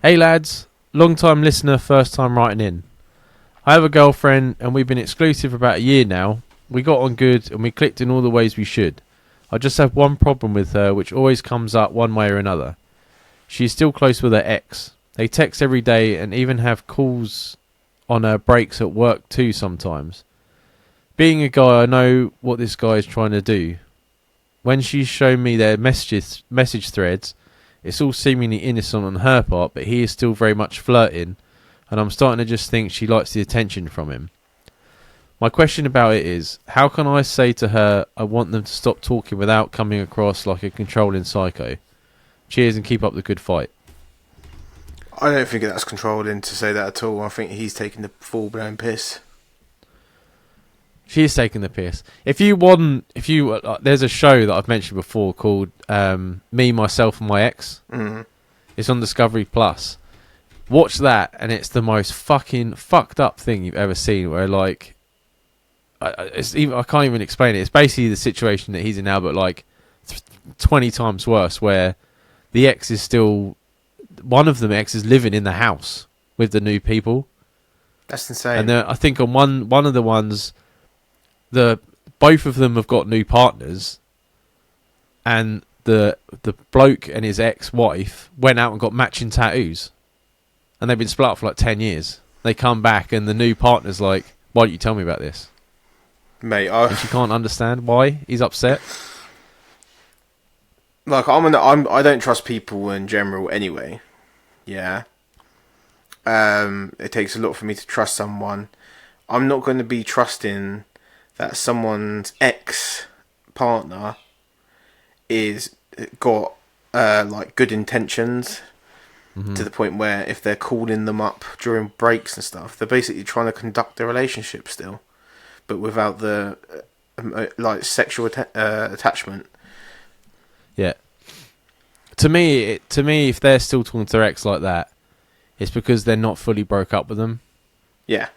Hey lads, long time listener, first time writing in. I have a girlfriend and we've been exclusive for about a year now. We got on good and we clicked in all the ways we should. I just have one problem with her which always comes up one way or another. She's still close with her ex. They text every day and even have calls on her breaks at work too sometimes. Being a guy, I know what this guy is trying to do. When she's shown me their message threads, it's all seemingly innocent on her part, but he is still very much flirting, and I'm starting to just think she likes the attention from him. My question about it is, how can I say to her I want them to stop talking without coming across like a controlling psycho? Cheers and keep up the good fight. I don't think that's controlling to say that at all. I think he's taking the full-blown piss. She is taking the piss. There's a show that I've mentioned before called Me, Myself and My Ex. Mm. It's on Discovery Plus. Watch that, and it's the most fucking fucked up thing you've ever seen. Where like, I can't even explain it. It's basically the situation that he's in now, but like 20 times worse. Where the ex is still, one of them ex is living in the house with the new people. That's insane. And I think on one of the ones, both of them have got new partners, and the bloke and his ex-wife went out and got matching tattoos, and they've been split up for like 10 years. They come back and the new partner's like, why don't you tell me about this? Mate, and she can't understand why he's upset. Like, I don't trust people in general anyway. Yeah. It takes a lot for me to trust someone. I'm not going to be trusting that someone's ex-partner is got like good intentions, to the point where if they're calling them up during breaks and stuff, they're basically trying to conduct their relationship still, but without the like sexual attachment. Yeah. To me, if they're still talking to their ex like that, it's because they're not fully broke up with them. Yeah.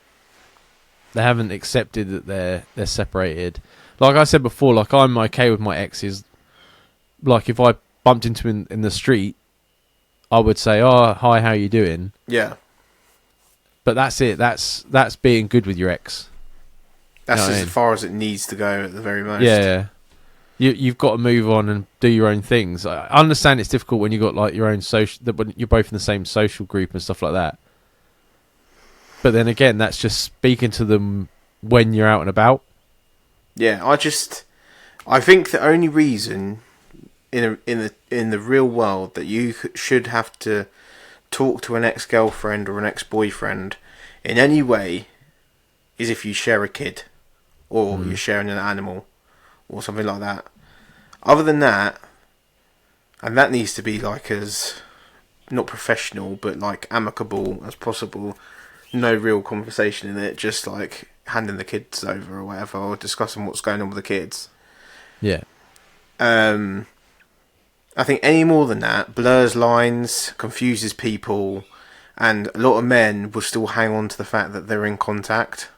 They haven't accepted that they're separated. Like I said before, like I'm okay with my exes. Like if I bumped into him in the street, I would say, "Oh, hi, how you doing?" Yeah. But that's it. That's being good with your ex. That's you know as far as it needs to go at the very most. Yeah. You've got to move on and do your own things. I understand it's difficult when you've got like your own when you're both in the same social group and stuff like that. But then again, that's just speaking to them when you're out and about. Yeah, I think the only reason in the real world that you should have to talk to an ex-girlfriend or an ex-boyfriend in any way is if you share a kid, or you're sharing an animal, or something like that. Other than that, and that needs to be like as not professional but like amicable as possible. No real conversation in it, just like handing the kids over or whatever, or discussing what's going on with the kids. Yeah. I think any more than that blurs lines, confuses people, and a lot of men will still hang on to the fact that they're in contact.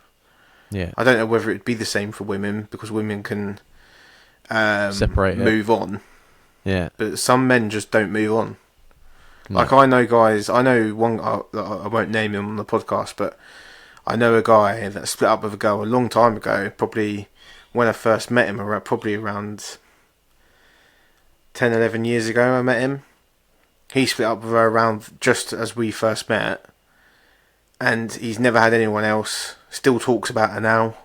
Yeah. I don't know whether it'd be the same for women, because women can separate move on. Yeah. But some men just don't move on. No. Like, I know one, I won't name him on the podcast, but I know a guy that split up with a girl a long time ago, probably when I first met him, probably around 10, 11 years ago I met him. He split up with her around just as we first met, and he's never had anyone else. Still talks about her now,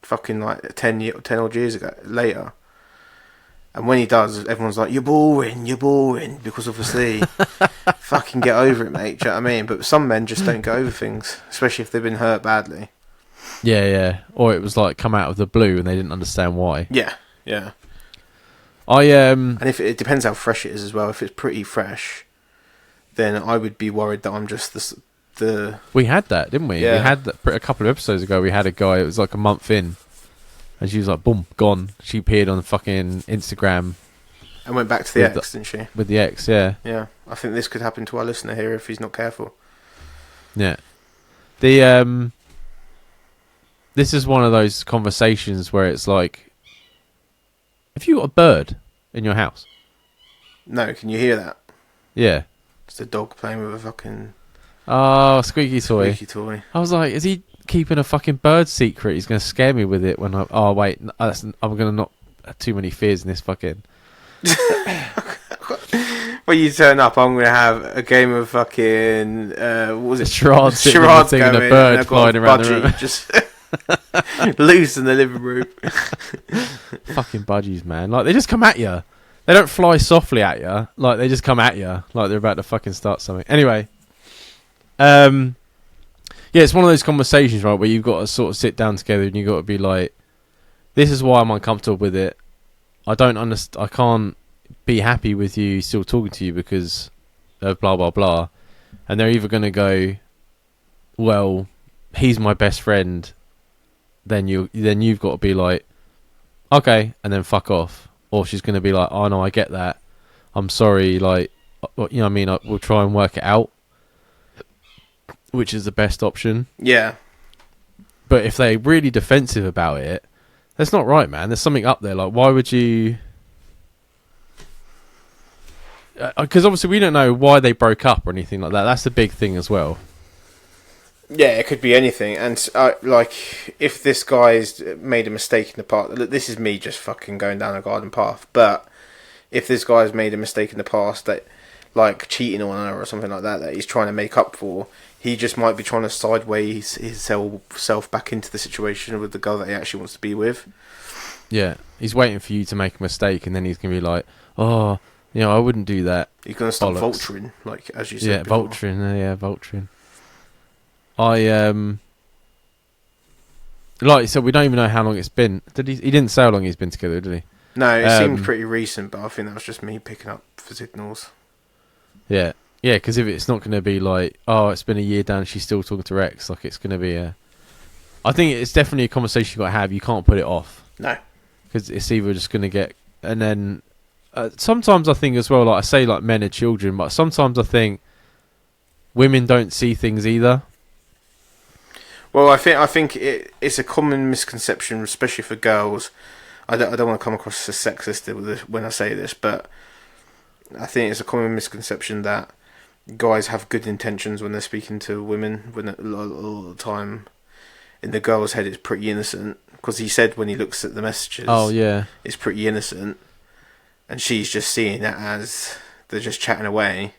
fucking like 10 odd years ago later. And when he does, everyone's like, you're boring, because obviously, fucking get over it, mate, do you know what I mean? But some men just don't get over things, especially if they've been hurt badly. Yeah. Or it was like come out of the blue and they didn't understand why. Yeah. And if it depends how fresh it is as well. If it's pretty fresh, then I would be worried that I'm just the... We had that, didn't we? Yeah. We had that a couple of episodes ago. We had a guy, it was like a month in, and she was like, boom, gone. She appeared on fucking Instagram. And went back to the ex, didn't she? With the ex, yeah. Yeah. I think this could happen to our listener here if he's not careful. Yeah. This is one of those conversations where it's like, Have you got a bird in your house? No, can you hear that? Yeah. It's the dog playing with a fucking Oh, squeaky toy. squeaky toy. I was like, is he keeping a fucking bird secret? He's going to scare me with it when I... Oh, wait. I'm going to not have too many fears in this fucking... When you turn up, I'm going to have a game of fucking... what was it? Charades Charades and going, a bird and I've got flying around the budgie room. just loose in the living room. Fucking budgies, man. Like, they just come at you. They don't fly softly at you. Like, they just come at you. Like, they're about to fucking start something. Anyway. Yeah, it's one of those conversations, right, where you've got to sort of sit down together and you've got to be like, this is why I'm uncomfortable with it. I don't understand. I can't be happy with you still talking to you because of blah, blah, blah. And they're either going to go, well, he's my best friend. Then you've got to be like, okay, and then fuck off. Or she's going to be like, oh no, I get that. I'm sorry, like, you know what I mean? We'll try and work it out. Which is the best option. Yeah. But if they're really defensive about it, that's not right, man. There's something up there. Like, why would you... Because obviously we don't know why they broke up or anything like that. That's the big thing as well. Yeah, it could be anything. And, like, if this guy's made a mistake in the past... Look, this is me just fucking going down a garden path. But if this guy's made a mistake in the past that, like, cheating on her or something like that he's trying to make up for... He just might be trying to sideways himself back into the situation with the girl that he actually wants to be with. Yeah, he's waiting for you to make a mistake, and then he's going to be like, oh, you know, I wouldn't do that. He's going to start Bollocks. vulturing, like, as you said before. Vulturing. Like you said, we don't even know how long it's been. He didn't say how long he's been together, did he? No, it seemed pretty recent, but I think that was just me picking up for signals. Yeah. Yeah, because if it's not going to be like, oh, it's been a year down, she's still talking to her ex, like it's going to be a... I think it's definitely a conversation you've got to have. You can't put it off. No. Because it's either just going to get... And then sometimes I think as well, like I say, like men are children, but sometimes I think women don't see things either. Well, I think it's a common misconception, especially for girls. I don't want to come across as sexist when I say this, but I think it's a common misconception that guys have good intentions when they're speaking to women. When a lot of the time, in the girl's head, it's pretty innocent. Because he said when he looks at the messages, oh yeah, it's pretty innocent, and she's just seeing it as they're just chatting away.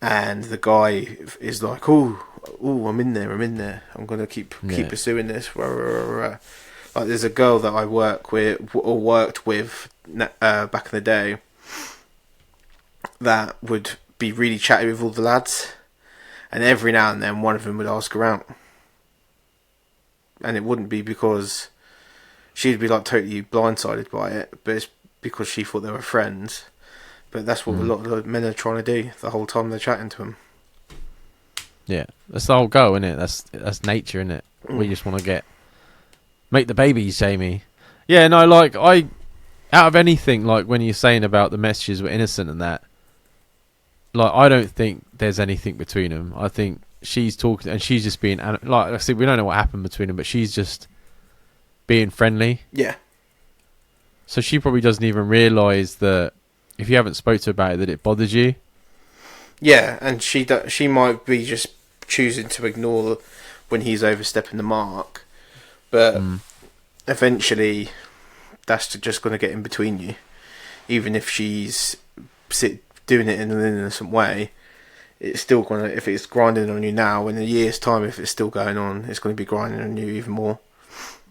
And the guy is like, "Oh, I'm in there. I'm gonna keep pursuing this." Like, there's a girl that I worked with back in the day that would be really chatty with all the lads, and every now and then one of them would ask her out, and it wouldn't be because she'd be like totally blindsided by it, but it's because she thought they were friends. But that's what a lot of men are trying to do the whole time they're chatting to them. Yeah, that's the whole go, isn't it? That's nature, isn't it? We just want to make the babies, Jamie. Yeah, no, like out of anything, like when you're saying about the messages were innocent and that, like I don't think there's anything between them. I think she's talking and she's just being like I said, we don't know what happened between them, but she's just being friendly. Yeah. So she probably doesn't even realise that if you haven't spoke to her about it, that it bothers you. Yeah, and she might be just choosing to ignore when he's overstepping the mark, but eventually that's just going to get in between you. Even if she's doing it in an innocent way, it's still going to, if it's grinding on you now, in a year's time, if it's still going on, it's going to be grinding on you even more.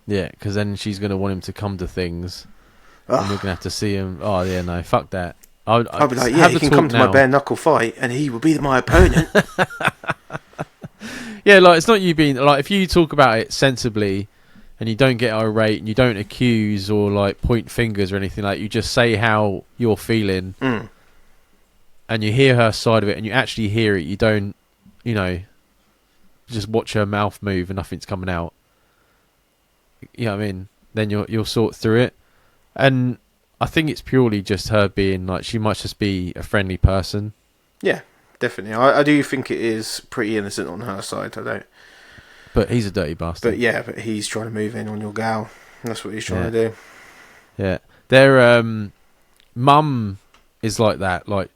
Yeah, because then she's going to want him to come to things. And we're going to have to see him. Oh, yeah, no, fuck that. I'll be like, yeah, he can come to my bare knuckle fight and he will be my opponent. Yeah, like, it's not you being... Like, if you talk about it sensibly and you don't get irate and you don't accuse or, like, point fingers or anything, like, you just say how you're feeling and you hear her side of it and you actually hear it. You don't, you know, just watch her mouth move and nothing's coming out. You know what I mean? Then you'll sort through it. And I think it's purely just her being like, she might just be a friendly person. Yeah, definitely. I do think it is pretty innocent on her side. I don't. But he's a dirty bastard. But yeah, he's trying to move in on your gal. That's what he's trying to do. Yeah. Their mum is like that. Like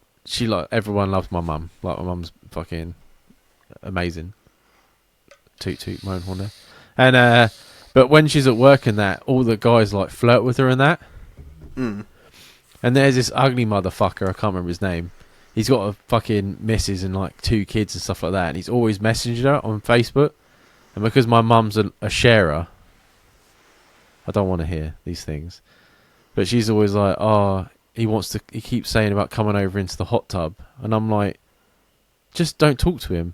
everyone loves my mum. Like my mum's fucking amazing. Toot toot my own horn there. And but when she's at work and that, all the guys like flirt with her and that. Mm. And there's this ugly motherfucker, I can't remember his name. He's got a fucking missus and like 2 kids and stuff like that, and he's always messaging her on Facebook. And because my mum's a sharer, I don't want to hear these things. But she's always like, oh, he keeps saying about coming over into the hot tub. And I'm like, just don't talk to him.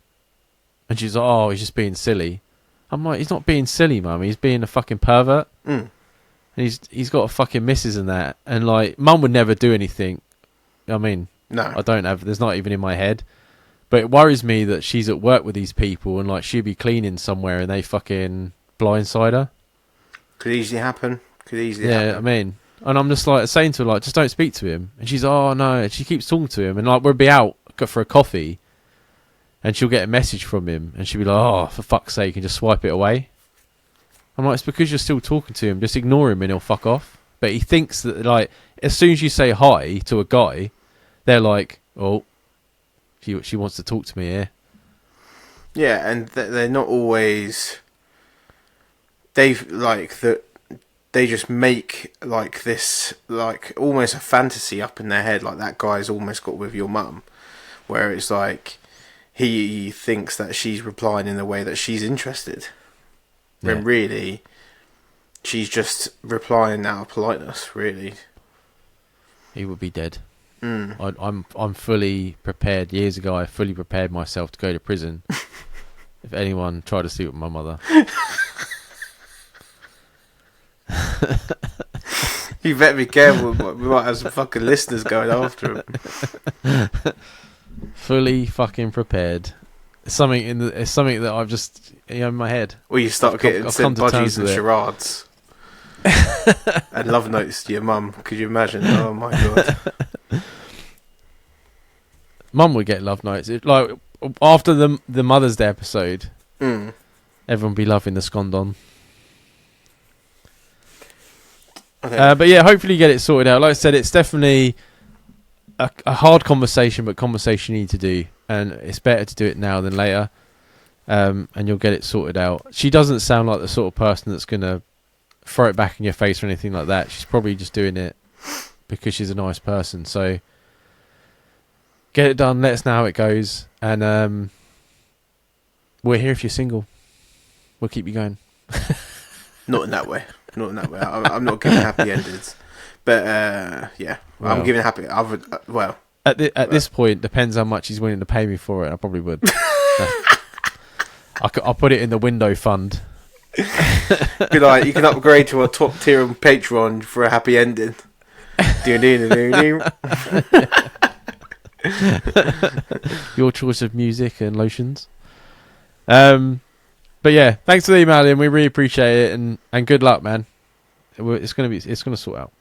And she's like, oh, he's just being silly. I'm like, he's not being silly, mum. He's being a fucking pervert. Mm. And he's got a fucking missus and that. And like, mum would never do anything. I mean, No. there's not even in my head. But it worries me that she's at work with these people and like she'd be cleaning somewhere and they fucking blindside her. Could easily happen. I mean, and I'm just like saying to her, like, just don't speak to him. And she's, oh no, and she keeps talking to him. And like, we'll be out for a coffee and she'll get a message from him and she'll be like, oh, for fuck's sake, and just swipe it away. I'm like, it's because you're still talking to him. Just ignore him and he'll fuck off. But he thinks that, like, as soon as you say hi to a guy, they're like, oh, she wants to talk to me here. Yeah, and they're not always. They've like that. They just make like this, like almost a fantasy up in their head. Like that guy's almost got with your mum, where it's like he thinks that she's replying in the way that she's interested, when really she's just replying out of politeness. Really, he would be dead. Mm. I'm fully prepared. Years ago, I fully prepared myself to go to prison if anyone tried to sleep with my mother. You better be careful. We might have some fucking listeners going after him. Fully fucking prepared. It's something that I've just in my head. Or you start getting sent budgies and charades and love notes to your mum. Could you imagine? Oh my god. Mum would get love notes. Like after the Mother's Day episode, everyone would be loving the scondon. Okay. But yeah, hopefully you get it sorted out. Like I said, it's definitely a hard conversation, but conversation you need to do, and it's better to do it now than later. And you'll get it sorted out. She doesn't sound like the sort of person that's gonna throw it back in your face or anything like that. She's probably just doing it because she's a nice person. So get it done. Let us know how it goes, and we're here if you're single. We'll keep you going. Not in that way. I'm not giving happy endings, but yeah, well, I'm giving happy. At this point, depends how much he's willing to pay me for it. I probably would. I'll put it in the window fund. Be like, you can upgrade to a top tier on Patreon for a happy ending. Your choice of music and lotions. But yeah, thanks for the email in. We really appreciate it, and good luck, man. It's gonna sort out.